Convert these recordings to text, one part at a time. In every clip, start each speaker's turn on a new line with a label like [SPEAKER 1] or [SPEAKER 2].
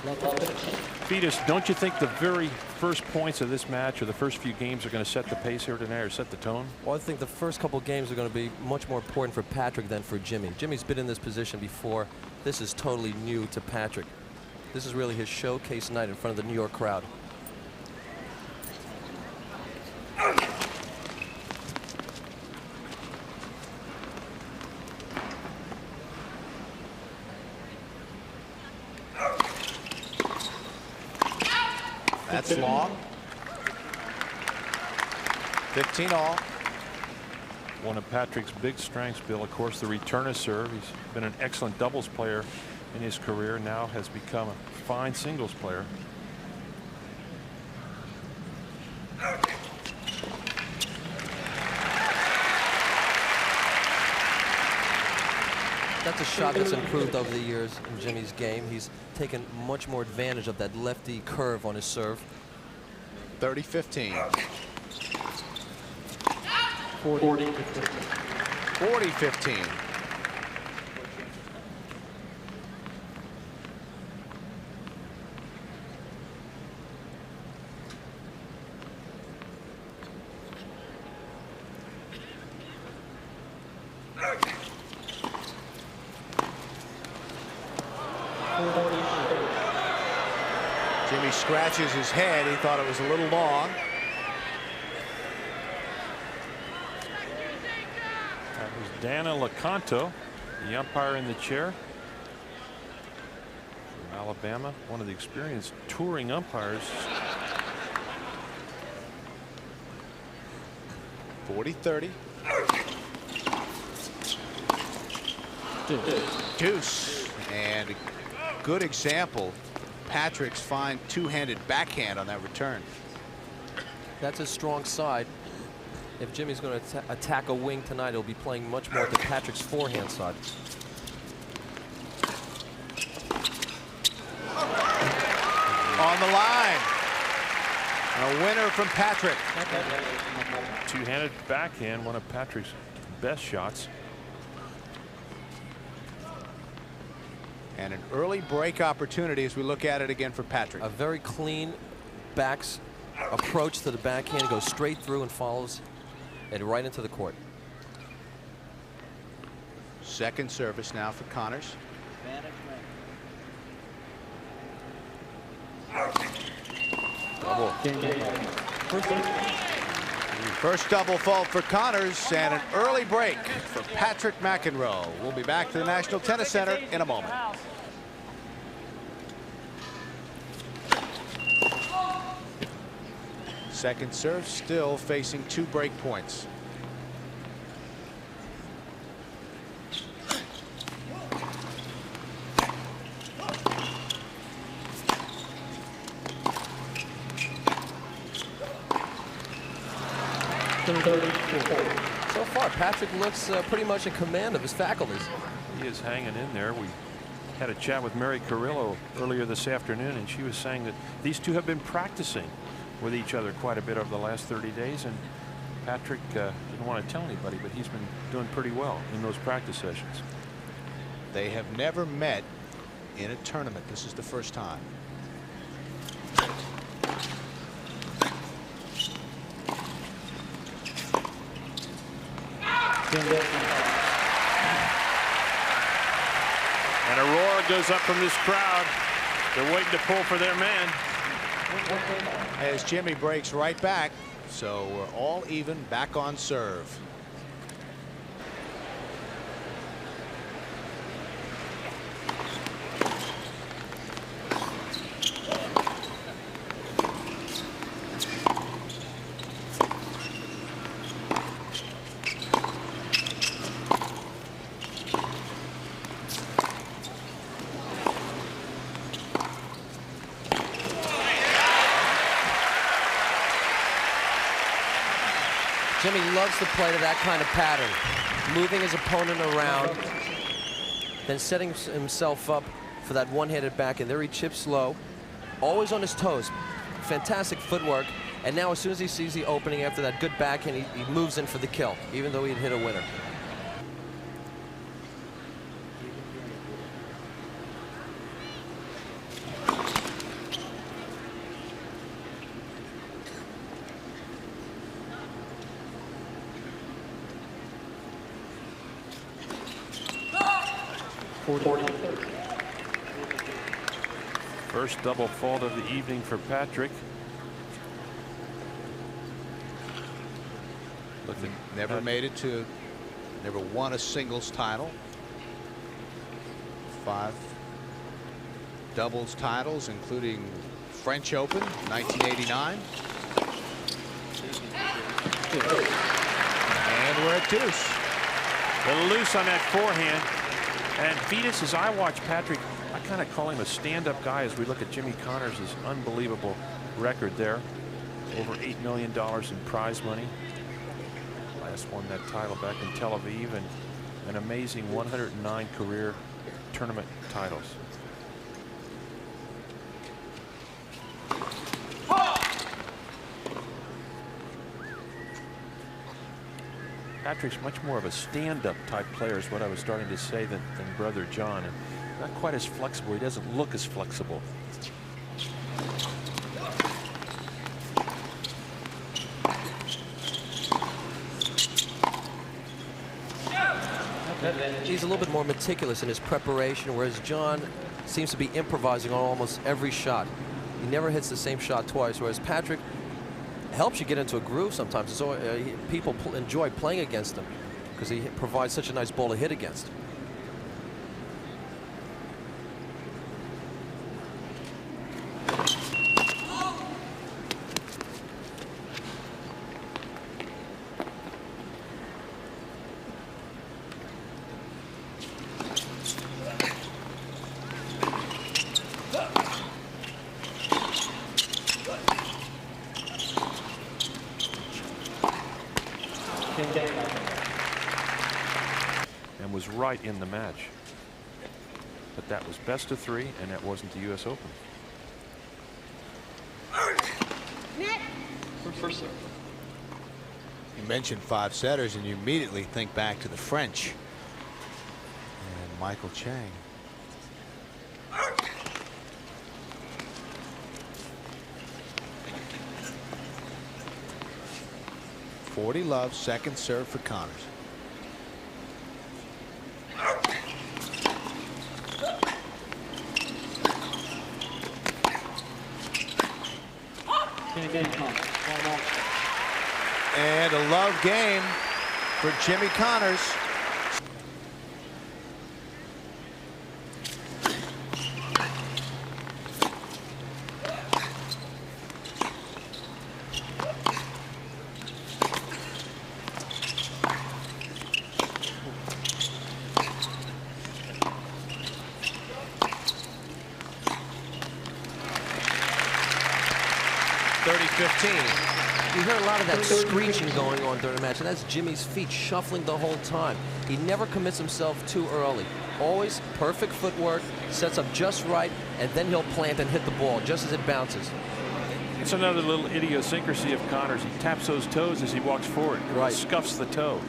[SPEAKER 1] Fetus, don't you think the very first points of this match or the first few games are going to set the pace here tonight or set the tone?
[SPEAKER 2] Well, I think the first couple games are going to be much more important for Patrick than for Jimmy. Jimmy's been in this position before. This is totally new to Patrick. This is really his showcase night in front of the New York crowd.
[SPEAKER 3] That's long. 15 all.
[SPEAKER 1] One of Patrick's big strengths, Bill, of course, the returner serve. He's been an excellent doubles player in his career, now has become a fine singles player.
[SPEAKER 2] That's a shot that's improved over the years in Jimmy's game. He's taken much more advantage of that lefty curve on his serve.
[SPEAKER 3] 30-15.
[SPEAKER 4] 40-15.
[SPEAKER 3] 40-15. Jimmy scratches his head. He thought it was a little long.
[SPEAKER 1] That was Dana Lacanto, the umpire in the chair from Alabama, one of the experienced touring umpires.
[SPEAKER 3] 40-30. Deuce. And a good example. Patrick's fine two-handed backhand on that return.
[SPEAKER 2] That's his strong side. If Jimmy's going to attack a wing tonight, he'll be playing much more to Patrick's forehand side.
[SPEAKER 3] On the line. And a winner from Patrick.
[SPEAKER 1] Two-handed backhand, one of Patrick's best shots.
[SPEAKER 3] And an early break opportunity as we look at it again for Patrick.
[SPEAKER 2] A very clean backs approach to the backhand, goes straight through and follows it right into the court.
[SPEAKER 3] Second service now for Connors. Double. First double fault for Connors and an early break for Patrick McEnroe. We'll be back to the National Tennis Center in a moment. Second serve still facing 2 break points.
[SPEAKER 2] So far, Patrick looks pretty much in command of his faculties.
[SPEAKER 1] He is hanging in there. We had a chat with Mary Carrillo earlier this afternoon, and she was saying that these two have been practicing with each other quite a bit over the last 30 days, and Patrick didn't want to tell anybody, but he's been doing pretty well in those practice sessions.
[SPEAKER 3] They have never met in a tournament. This is the first time.
[SPEAKER 1] And a roar goes up from this crowd. They're waiting to pull for their man.
[SPEAKER 3] As Jimmy breaks right back, so we're all even back on serve.
[SPEAKER 2] Jimmy loves to play to that kind of pattern, moving his opponent around, then setting himself up for that one-handed backhand. There he chips low, always on his toes. Fantastic footwork. And now as soon as he sees the opening after that good backhand, he moves in for the kill, even though he'd hit a winner.
[SPEAKER 1] First double fault of the evening for Patrick.
[SPEAKER 3] Never made it to, never won a singles title. 5 doubles titles, including French Open 1989. And we're at deuce.
[SPEAKER 1] A little loose on that forehand. And Vitas, as I watch Patrick, I kind of call him a stand-up guy as we look at Jimmy Connors' unbelievable record there. Over $8 million in prize money. Last won that title back in Tel Aviv, and an amazing 109 career tournament titles. Patrick's much more of a stand-up type player is what I was starting to say than brother John, and not quite as flexible. He doesn't look as flexible.
[SPEAKER 2] He's a little bit more meticulous in his preparation, whereas John seems to be improvising on almost every shot. He never hits the same shot twice, whereas Patrick helps you get into a groove sometimes. So people enjoy playing against him because he provides such a nice ball to hit against.
[SPEAKER 1] And was right in the match. But that was best of 3, and that wasn't the US Open.
[SPEAKER 3] You mentioned 5 setters, and you immediately think back to the French and Michael Chang. .40 love, second serve for Connors. And a love game for Jimmy Connors.
[SPEAKER 2] You hear a lot of that screeching going on during the match, and that's Jimmy's feet shuffling the whole time. He never commits himself too early. Always perfect footwork, sets up just right, and then he'll plant and hit the ball just as it bounces.
[SPEAKER 1] It's another little idiosyncrasy of Connors. He taps those toes as he walks forward.
[SPEAKER 2] Right.
[SPEAKER 1] Scuffs the toe.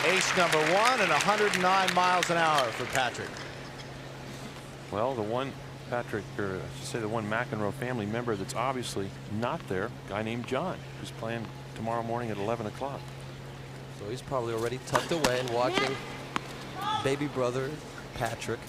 [SPEAKER 3] Ace number 1 and 109 miles an hour for Patrick.
[SPEAKER 1] Well, the one Patrick, or I should say the one McEnroe family member that's obviously not there, a guy named John, who's playing tomorrow morning at 11 o'clock.
[SPEAKER 2] So he's probably already tucked away and watching baby brother Patrick.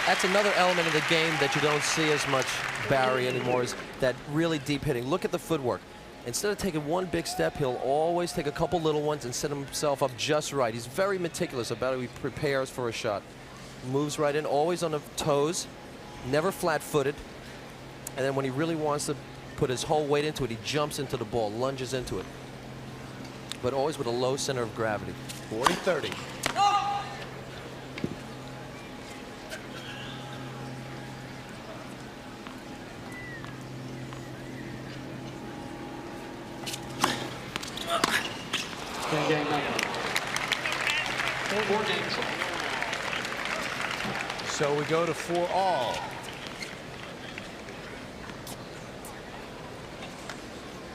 [SPEAKER 2] That's another element of the game that you don't see as much, Barry, anymore, is that really deep hitting. Look at the footwork. Instead of taking one big step, he'll always take a couple little ones and set himself up just right. He's very meticulous about how he prepares for a shot. Moves right in, always on the toes, never flat-footed. And then when he really wants to put his whole weight into it, he jumps into the ball, lunges into it. But always with a low center of gravity.
[SPEAKER 3] 40-30. So we go to 4-all.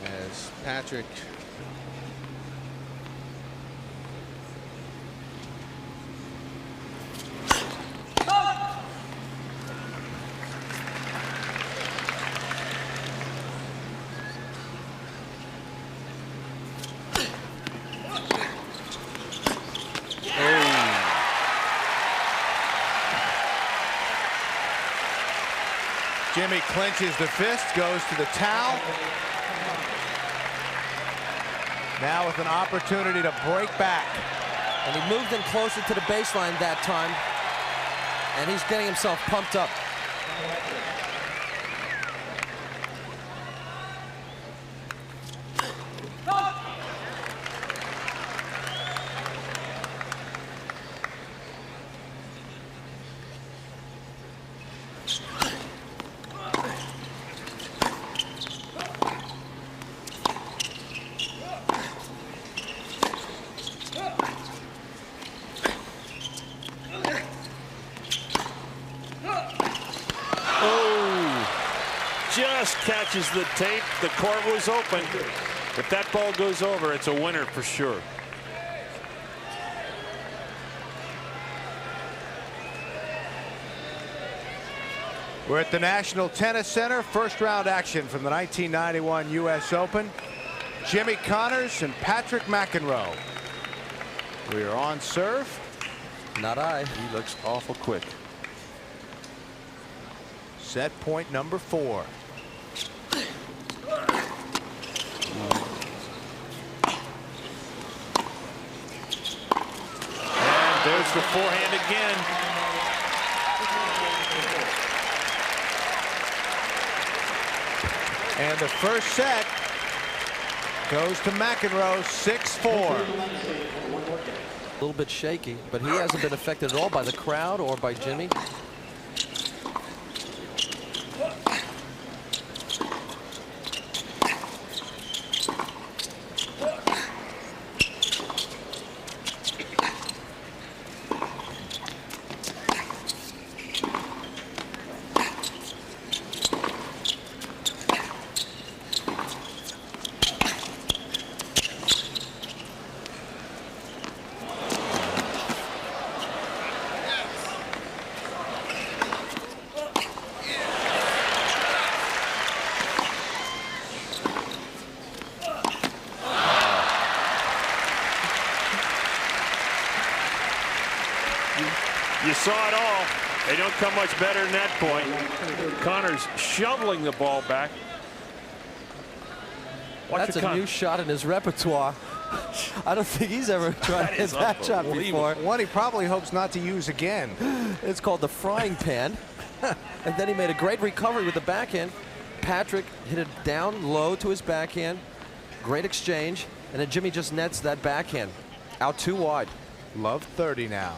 [SPEAKER 3] As Patrick Jimmy clinches the fist, goes to the towel. Now with an opportunity to break back.
[SPEAKER 2] And he moved in closer to the baseline that time. And he's getting himself pumped up.
[SPEAKER 1] Just catches the tape. The court was open. If that ball goes over, it's a winner for sure.
[SPEAKER 3] We're at the National Tennis Center. First round action from the 1991 US Open. Jimmy Connors and Patrick McEnroe. We are on serve.
[SPEAKER 2] Not I.
[SPEAKER 1] He looks awful quick.
[SPEAKER 3] Set point number 4.
[SPEAKER 1] And there's the forehand again.
[SPEAKER 3] And the first set goes to McEnroe, 6-4.
[SPEAKER 2] A little bit shaky, but he hasn't been affected at all by the crowd or by Jimmy.
[SPEAKER 1] You saw it all. They don't come much better than that point. Connors shoveling the ball back.
[SPEAKER 2] That's a new shot in his repertoire. I don't think he's ever tried to hit that shot before.
[SPEAKER 3] One he probably hopes not to use again.
[SPEAKER 2] It's called the frying pan. And then he made a great recovery with the backhand. Patrick hit it down low to his backhand. Great exchange. And then Jimmy just nets that backhand. Out too wide.
[SPEAKER 3] Love 30 now.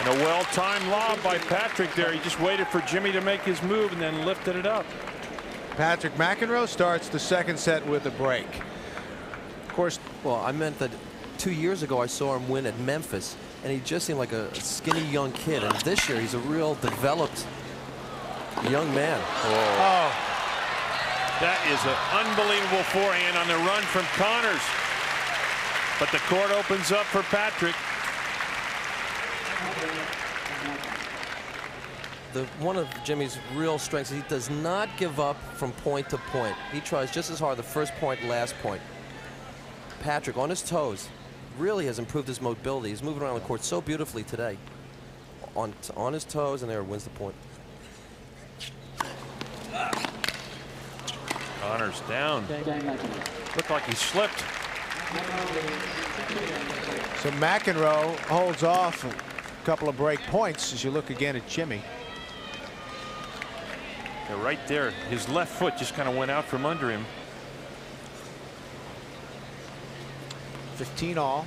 [SPEAKER 1] And a well-timed lob by Patrick there. He just waited for Jimmy to make his move and then lifted it up.
[SPEAKER 3] Patrick McEnroe starts the second set with a break. Of course,
[SPEAKER 2] well, I meant that 2 years ago I saw him win at Memphis, and he just seemed like a skinny young kid. And this year he's a real developed young man.
[SPEAKER 3] Oh.
[SPEAKER 1] That is an unbelievable forehand on the run from Connors. But the court opens up for Patrick.
[SPEAKER 2] One of Jimmy's real strengths is he does not give up from point to point. He tries just as hard the first point, last point. Patrick, on his toes, really has improved his mobility. He's moving around the court so beautifully today. On his toes, and there wins the point.
[SPEAKER 1] Connors down. Looked like he slipped.
[SPEAKER 3] So McEnroe holds off a couple of break points as you look again at Jimmy.
[SPEAKER 1] Yeah, right there, his left foot just kind of went out from under him.
[SPEAKER 3] 15 all.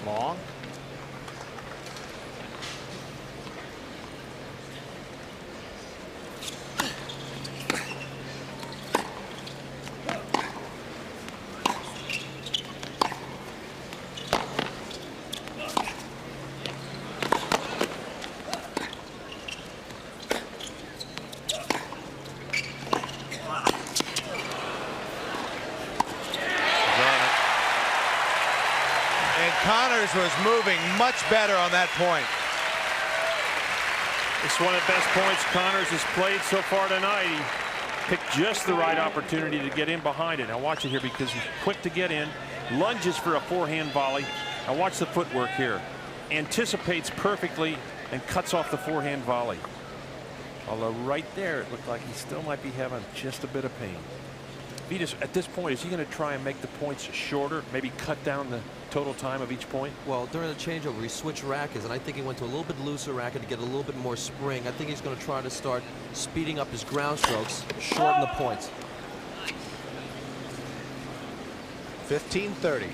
[SPEAKER 3] Long. Connors was moving much better on that point.
[SPEAKER 1] It's one of the best points Connors has played so far tonight. He picked just the right opportunity to get in behind it. Now watch it here because he's quick to get in, lunges for a forehand volley. Now watch the footwork here. Anticipates perfectly and cuts off the forehand volley. Although right there it looked like he still might be having just a bit of pain. Vitas, at this point, is he going to try and make the points shorter, maybe cut down the total time of each point?
[SPEAKER 2] Well, during the changeover, he switched rackets, and I think he went to a little bit looser racket to get a little bit more spring. I think he's going to try to start speeding up his ground strokes, shorten the points.
[SPEAKER 3] 15-30.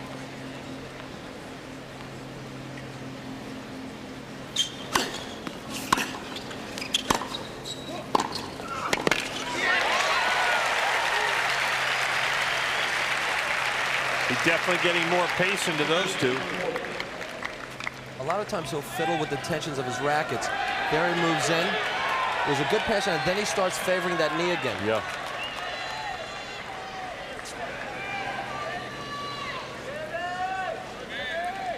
[SPEAKER 1] Definitely getting more pace into those two.
[SPEAKER 2] A lot of times he'll fiddle with the tensions of his rackets. There he moves in. There's a good pass, and then he starts favoring that knee again.
[SPEAKER 1] Yeah.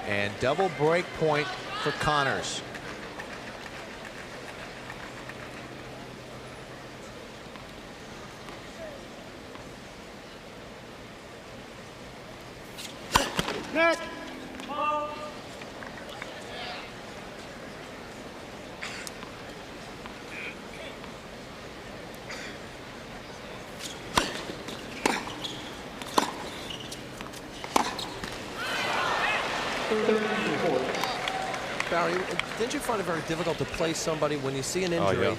[SPEAKER 3] And double break point for Connors.
[SPEAKER 4] Net.
[SPEAKER 2] Barry, didn't you find it very difficult to play somebody when you see an injury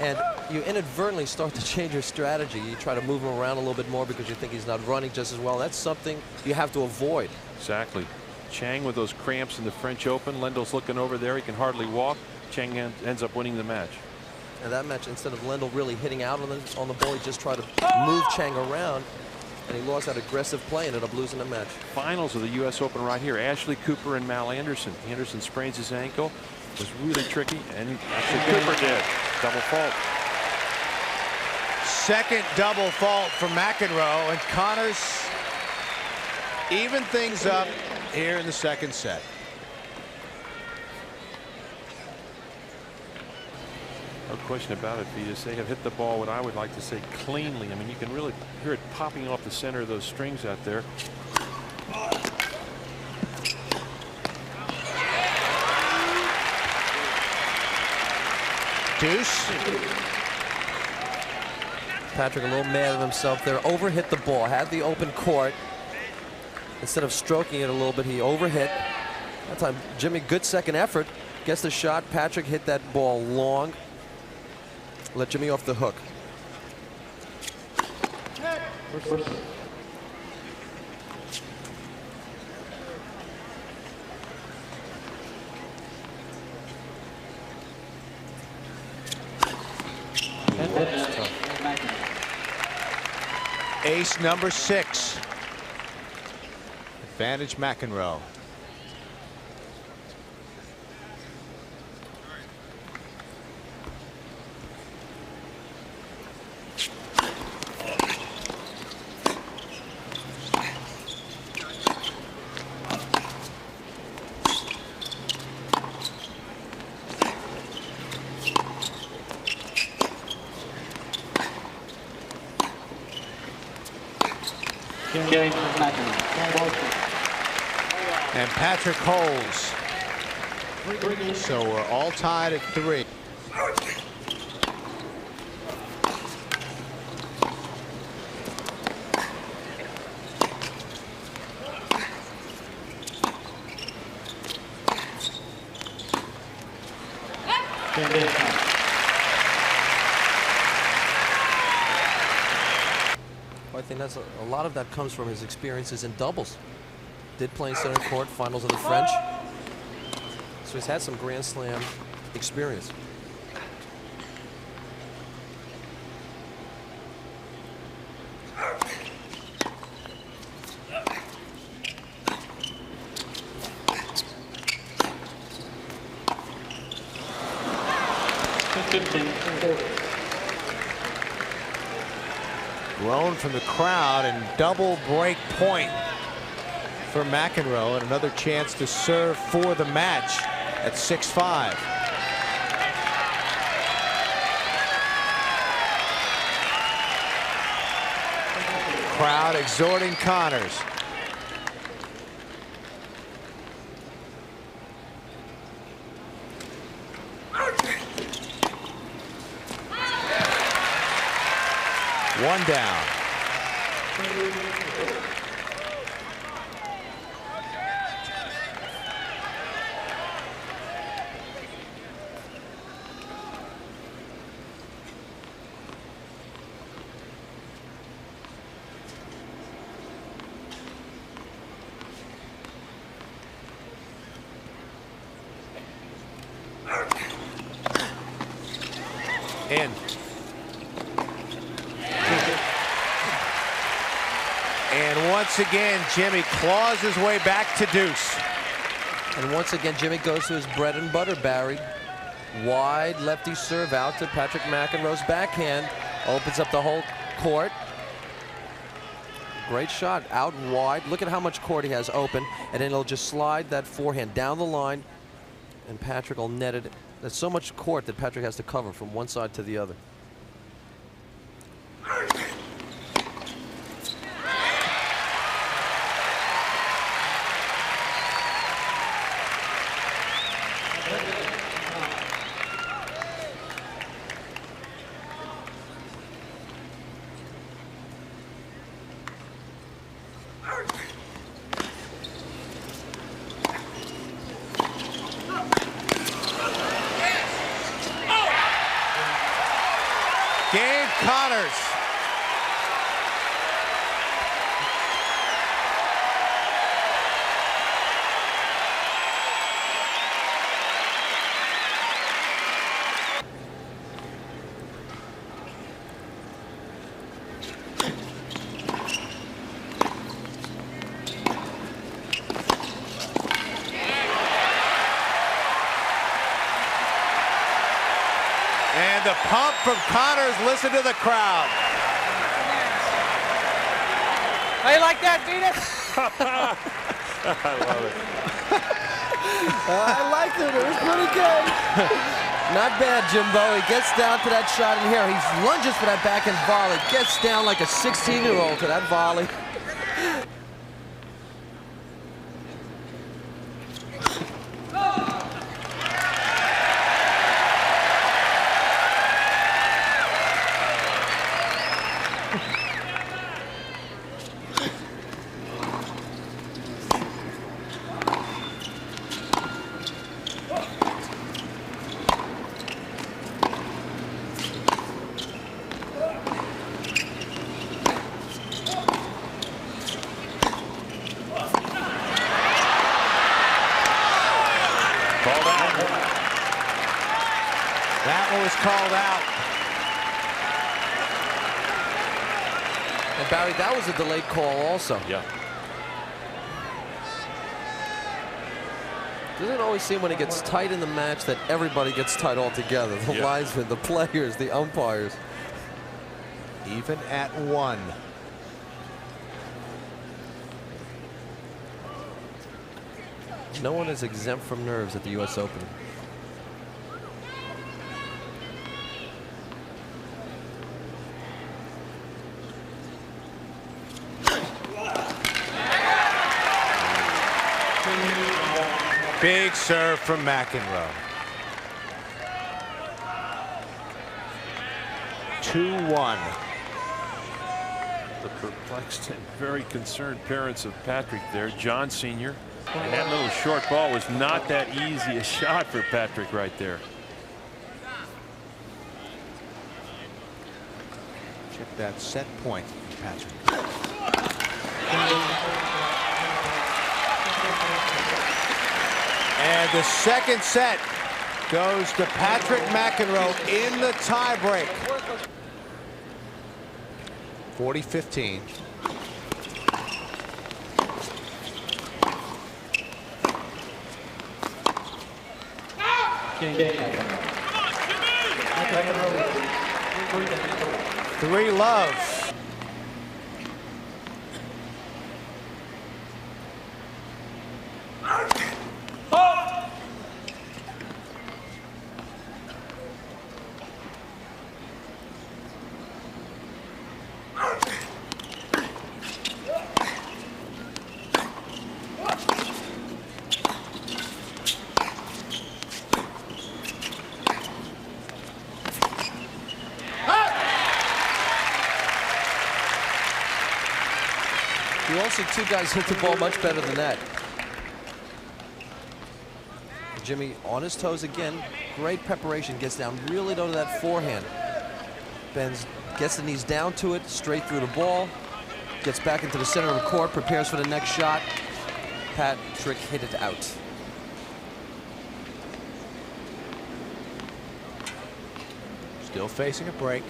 [SPEAKER 2] and you inadvertently start to change your strategy? You try to move him around a little bit more because you think he's not running just as well. That's something you have to avoid.
[SPEAKER 1] Exactly. Chang with those cramps in the French Open. Lendl's looking over there. He can hardly walk. Chang ends up winning the match.
[SPEAKER 2] And that match, instead of Lendl really hitting out on the ball, he just tried to move Chang around, and he lost that aggressive play and ended up losing the match.
[SPEAKER 1] Finals of the U.S. Open right here. Ashley Cooper and Mal Anderson. Anderson sprains his ankle. It was really tricky, and actually Cooper did. Double fault.
[SPEAKER 3] Second double fault for McEnroe, and Connors even things up here in the second set.
[SPEAKER 1] No question about it, Vitas. They have hit the ball, what I would like to say, cleanly. I mean, you can really hear it popping off the center of those strings out there.
[SPEAKER 3] Deuce.
[SPEAKER 2] Patrick a little mad at himself there. Overhit the ball. Had the open court. Instead of stroking it a little bit, he overhit. That time, Jimmy, good second effort. Gets the shot. Patrick hit that ball long. Let Jimmy off the hook.
[SPEAKER 3] Ace number 6. Advantage McEnroe. And Patrick holds. So we're all tied at 3.
[SPEAKER 2] I think that's a lot of that comes from his experiences in doubles. Did play in center court, finals of the French. So he's had some Grand Slam experience.
[SPEAKER 3] Grown from the crowd and double break point for McEnroe, and another chance to serve for the match at 6-5. Crowd exhorting Connors. One down. In. And once again, Jimmy claws his way back to deuce.
[SPEAKER 2] And once again, Jimmy goes to his bread and butter, Barry. Wide lefty serve out to Patrick McEnroe's backhand. Opens up the whole court. Great shot out wide. Look at how much court he has open. And then he'll just slide that forehand down the line. And Patrick will net it. There's so much court that Patrick has to cover from one side to the other.
[SPEAKER 3] Game Connors. And the pump from Connors. Listen to the crowd.
[SPEAKER 2] How you like that, Venus?
[SPEAKER 1] I love it.
[SPEAKER 2] I liked it. It was pretty good. Not bad, Jimbo. He gets down to that shot in here. He lunges for that backhand volley. Gets down like a 16-year-old to that volley.
[SPEAKER 3] That one was called out.
[SPEAKER 2] And Barry, that was a delayed call also.
[SPEAKER 1] Yeah.
[SPEAKER 2] Doesn't always seem when it gets tight in the match that everybody gets tight all together. The linesmen, the players, the umpires.
[SPEAKER 3] Even at one.
[SPEAKER 2] No one is exempt from nerves at the U.S. Open.
[SPEAKER 3] Big serve from McEnroe. 2-1.
[SPEAKER 1] The perplexed and very concerned parents of Patrick there. John Sr. And that little short ball was not that easy a shot for Patrick right there.
[SPEAKER 3] Get that set point, Patrick. And the second set goes to Patrick McEnroe in the tiebreak. 40-15. Three love.
[SPEAKER 2] You won't see two guys hit the ball much better than that. Jimmy on his toes again. Great preparation. Gets down really low to that forehand. Bends, gets the knees down to it, straight through the ball. Gets back into the center of the court, prepares for the next shot. Patrick hit it out.
[SPEAKER 3] Still facing a break.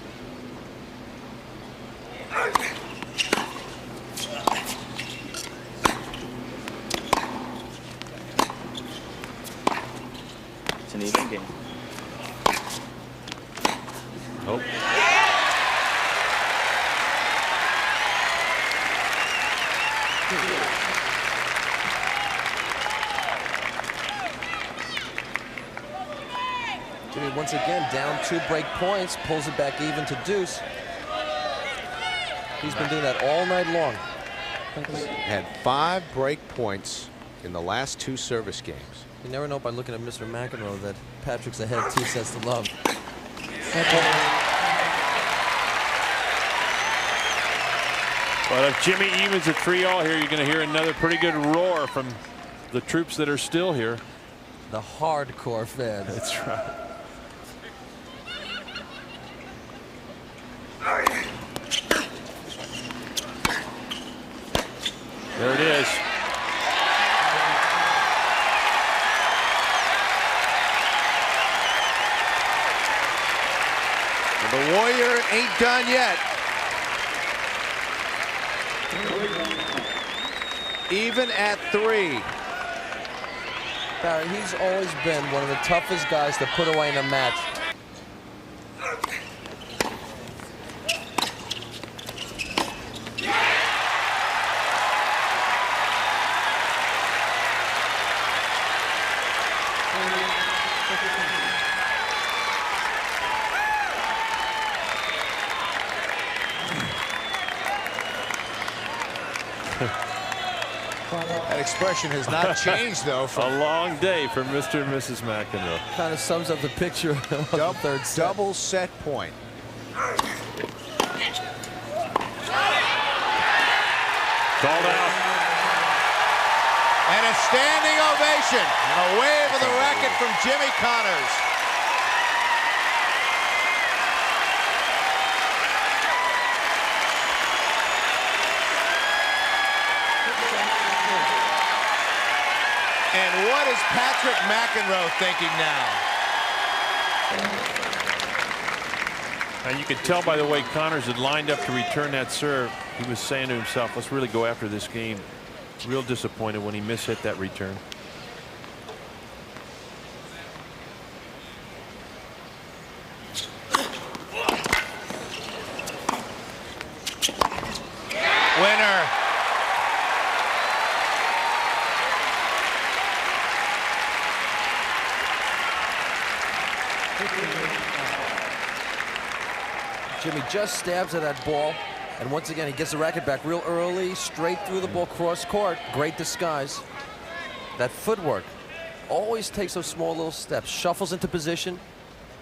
[SPEAKER 4] It's an even game.
[SPEAKER 1] Oh.
[SPEAKER 2] Jimmy once again down 2 break points, pulls it back even to deuce. He's been doing that all night long.
[SPEAKER 3] Had 5 break points in the last 2 service games.
[SPEAKER 2] You never know by looking at Mr. McEnroe that Patrick's ahead 2 sets to love.
[SPEAKER 1] But if Jimmy evens at 3-all here, you're going to hear another pretty good roar from the troops that are still here.
[SPEAKER 2] The hardcore fans.
[SPEAKER 1] That's right. There it is.
[SPEAKER 3] The Warrior ain't done yet. Even at 3.
[SPEAKER 2] Barry, he's always been one of the toughest guys to put away in a match.
[SPEAKER 3] That expression has not changed, though.
[SPEAKER 1] A long day for Mr. and Mrs. McEnroe.
[SPEAKER 2] Kind of sums up the picture of the third set.
[SPEAKER 3] Double set point.
[SPEAKER 1] Called out.
[SPEAKER 3] And a standing ovation and a wave of the racket from Jimmy Connors. And what is Patrick McEnroe thinking now?
[SPEAKER 1] And you could tell by the way Connors had lined up to return that serve. He was saying to himself, let's really go after this game. Real disappointed when he mishit that return.
[SPEAKER 3] Winner.
[SPEAKER 2] Jimmy just stabs at that ball, and once again he gets the racket back real early, straight through the ball, cross court. Great disguise. That footwork always takes those small little steps, shuffles into position,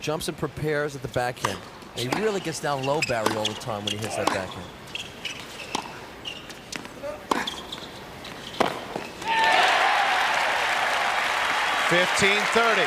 [SPEAKER 2] jumps and prepares at the backhand. And he really gets down low, Barry, all the time when he hits that backhand.
[SPEAKER 3] $15-30.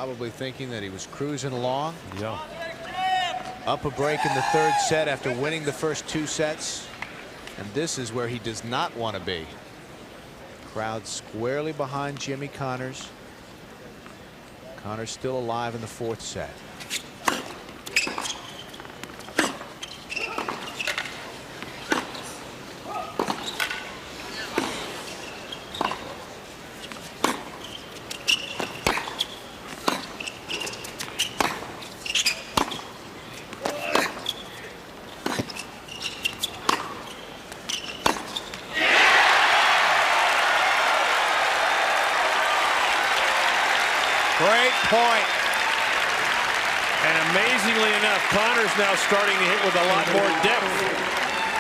[SPEAKER 3] Probably thinking that he was cruising along.
[SPEAKER 1] Yeah.
[SPEAKER 3] Up a break in the third set after winning the first 2 sets. And this is where he does not want to be. Crowd squarely behind Jimmy Connors. Connors still alive in the 4th set. Great point.
[SPEAKER 1] And amazingly enough, Connors now starting to hit with a lot more depth.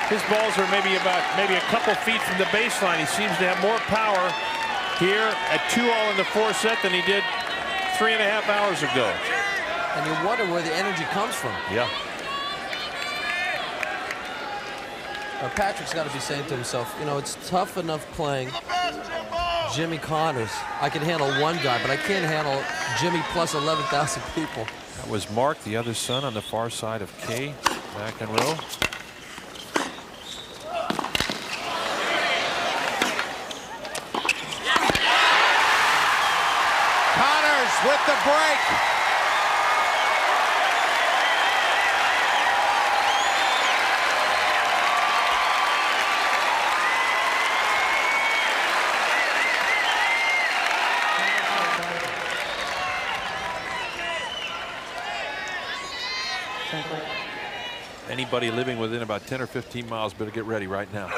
[SPEAKER 1] His balls are maybe a couple feet from the baseline. He seems to have more power here at 2-all in the 4th set than he did 3.5 hours ago.
[SPEAKER 2] And you wonder where the energy comes from.
[SPEAKER 1] Yeah.
[SPEAKER 2] Patrick's got to be saying to himself, you know, it's tough enough playing Jimmy Connors. I can handle one guy, but I can't handle Jimmy plus 11,000 people.
[SPEAKER 1] That was Mark, the other son, on the far side of Kay McEnroe.
[SPEAKER 3] Connors with the break.
[SPEAKER 1] Anybody living within about 10 or 15 miles better get ready right now.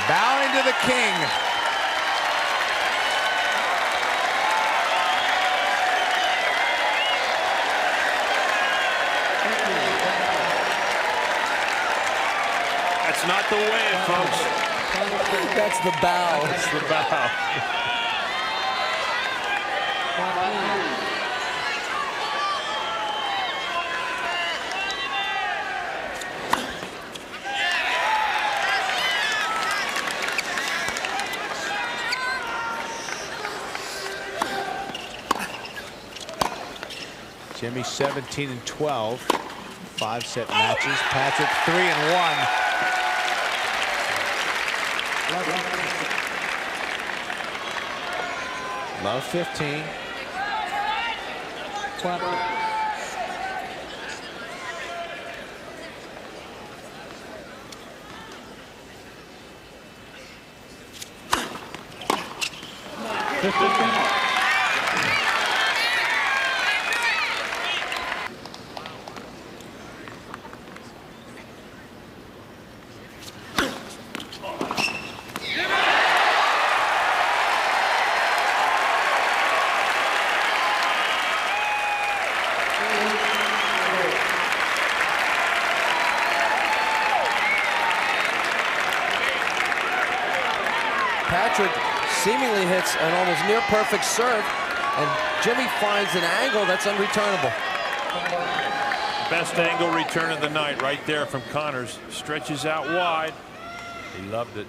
[SPEAKER 3] Bowing to the king.
[SPEAKER 1] That's not the way, folks.
[SPEAKER 2] That's the bow.
[SPEAKER 1] That's the bow.
[SPEAKER 3] Jimmy 17 and 12. 5-set matches. Patrick 3 and 1. Love 15.
[SPEAKER 2] Patrick seemingly hits an almost near perfect serve, and Jimmy finds an angle that's unreturnable.
[SPEAKER 1] Best angle return of the night right there from Connors. Stretches out wide. He loved it.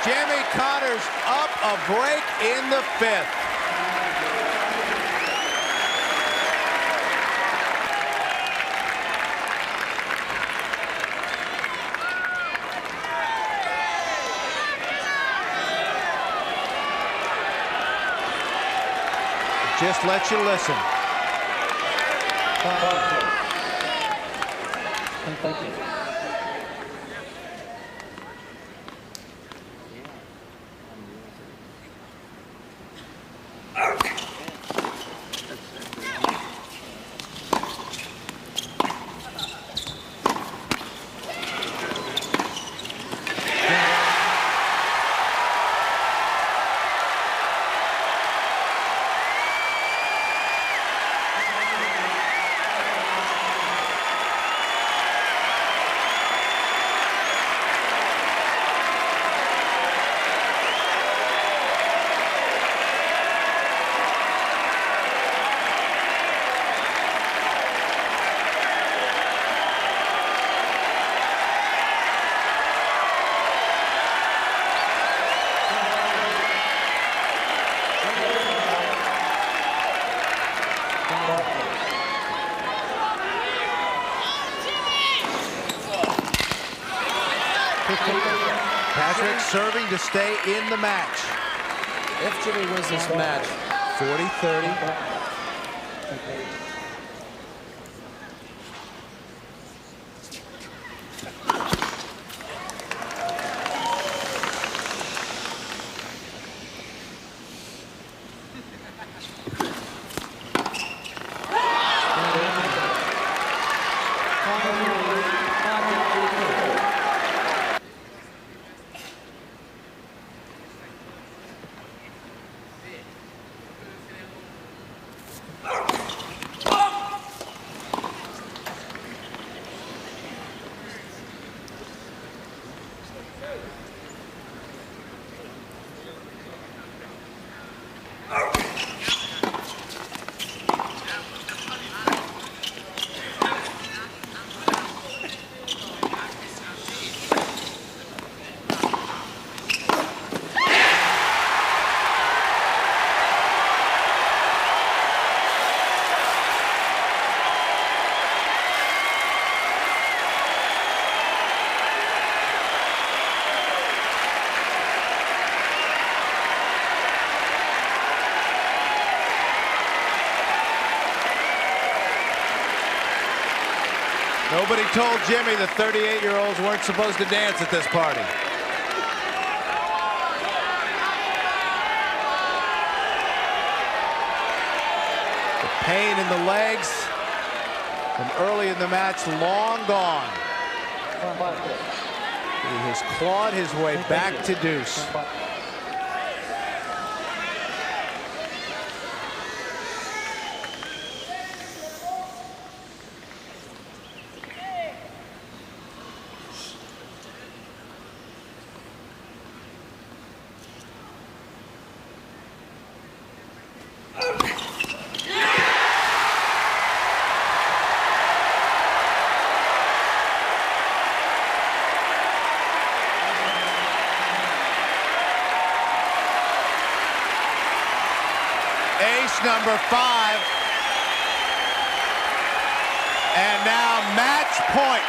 [SPEAKER 3] Jimmy Connors up a break in the 5th. Just let you listen.
[SPEAKER 5] Thank you.
[SPEAKER 3] Patrick serving to stay in the match.
[SPEAKER 2] If Jimmy wins this match,
[SPEAKER 3] 40-30. Nobody told Jimmy the 38-year-olds weren't supposed to dance at this party. The pain in the legs from early in the match long gone. He has clawed his way back to deuce. Ace number 5. And now match point.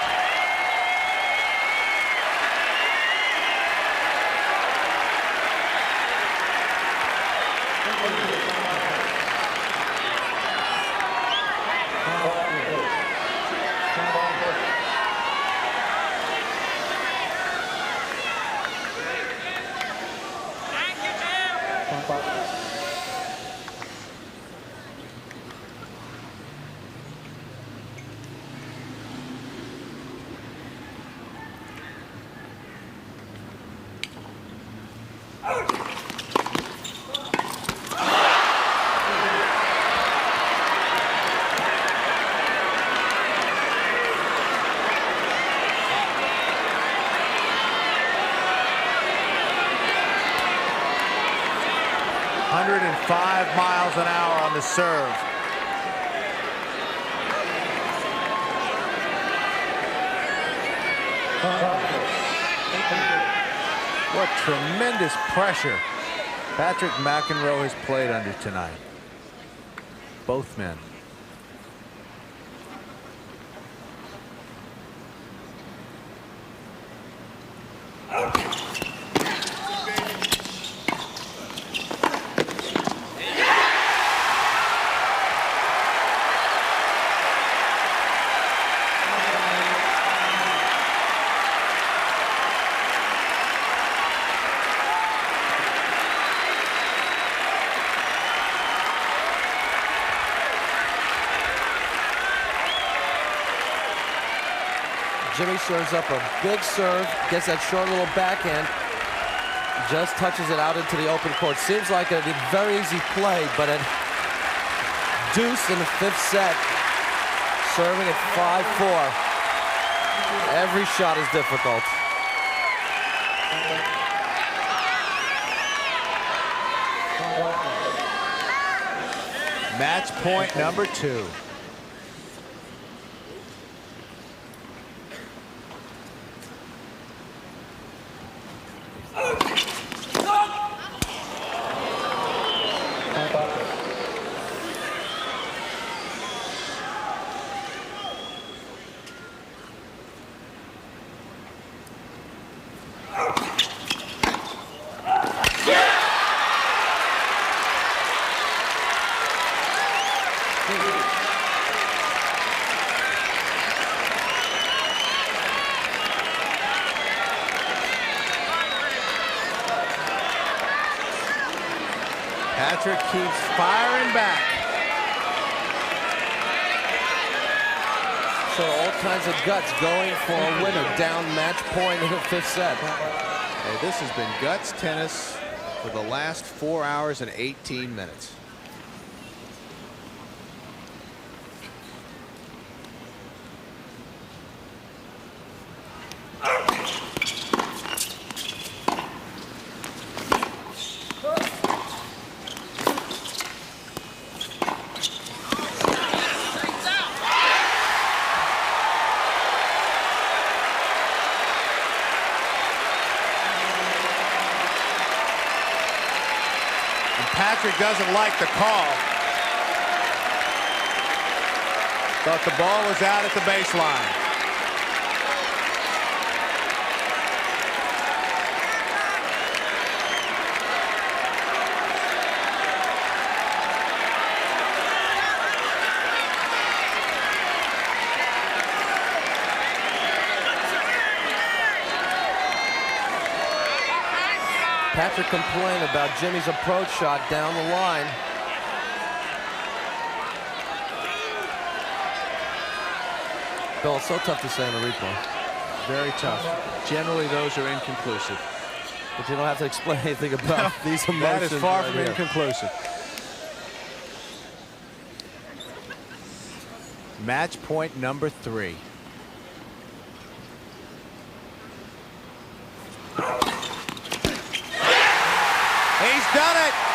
[SPEAKER 3] .5 miles an hour on the serve. What tremendous pressure Patrick McEnroe has played under tonight. Both men.
[SPEAKER 2] Jimmy serves up a big serve, gets that short little backhand, just touches it out into the open court. Seems like a very easy play, but at deuce in the 5th set, serving at 5-4. Every shot is difficult.
[SPEAKER 3] Match point number 2. Patrick keeps firing back.
[SPEAKER 2] So all kinds of guts going for a winner. Down match point in the 5th set.
[SPEAKER 3] Hey, this has been guts tennis for the last 4 hours and 18 minutes. Patrick doesn't like the call. Thought the ball was out at the baseline.
[SPEAKER 2] Patrick complained about Jimmy's approach shot down the line. Bill, it's so tough to say on the replay.
[SPEAKER 3] Very tough. Generally, those are inconclusive.
[SPEAKER 2] But you don't have to explain anything about these emotions.
[SPEAKER 3] That is far
[SPEAKER 2] right
[SPEAKER 3] from
[SPEAKER 2] here.
[SPEAKER 3] inconclusive. Match point number 3. He's done it.